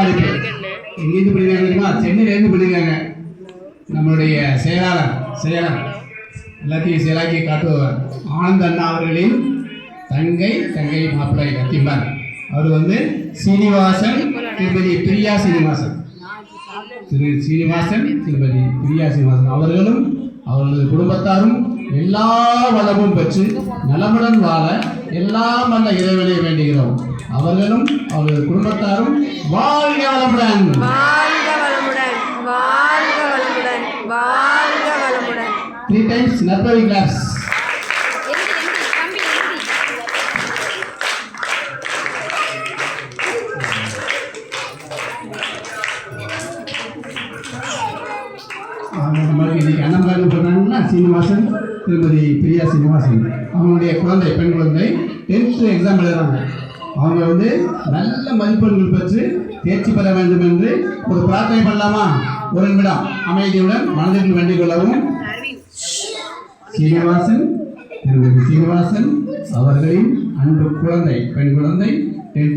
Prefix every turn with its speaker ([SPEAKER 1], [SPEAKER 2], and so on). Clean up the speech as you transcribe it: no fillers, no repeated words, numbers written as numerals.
[SPEAKER 1] பங்களிப்பு எங்கேருந்து படிக்கிறாங்க தெரியுமா? சென்னையிலேருந்து படிக்கிறாங்க. நம்மளுடைய செயலர் எல்லாத்தையும் செயலாக்கி காட்டுவார். ஆனந்த் அண்ணா அவர்களின் தங்கை மாப்பிள்ளை கத்திம்பார். அவர் சீனிவாசன் திருமதி பிரியா சீனிவாசன், திருமதி பிரியா சீனிவாசன் அவர்களும் அவர்களது குடும்பத்தாரும் எல்லா வளமும் பெற்று நலமுடன் வாழ எல்லாம் வல்ல இறைவனை வேண்டுகிறோம். அவர்களும் அவரது குடும்பத்தாரும் வாழ்க வளமுடன்,
[SPEAKER 2] வாழ்க வளமுடன், வாழ்க வளமுடன், வாழ்க வளமுடன்.
[SPEAKER 1] 3 times நற்பவி கிளாஸ். அண்ணன் சொன்னாங்கன்னா சீனிவாசன் திருமதி பிரியா சீனிவாசன் அவங்களுடைய குழந்தை, பெண் குழந்தை 10th எக்ஸாம் எழுதுறாங்க. அவங்க நல்ல மதிப்பெண்கள் பெற்று தேர்ச்சி பெற வேண்டும் என்று ஒரு பிரார்த்தனை பண்ணலாமா? ஒரு நிமிடம் அமைதியுடன் மனதில் வேண்டிக் கொள்ளவும். திருமதி சீனிவாசன் அவர்களின் அன்பு குழந்தை, பெண் குழந்தை 10th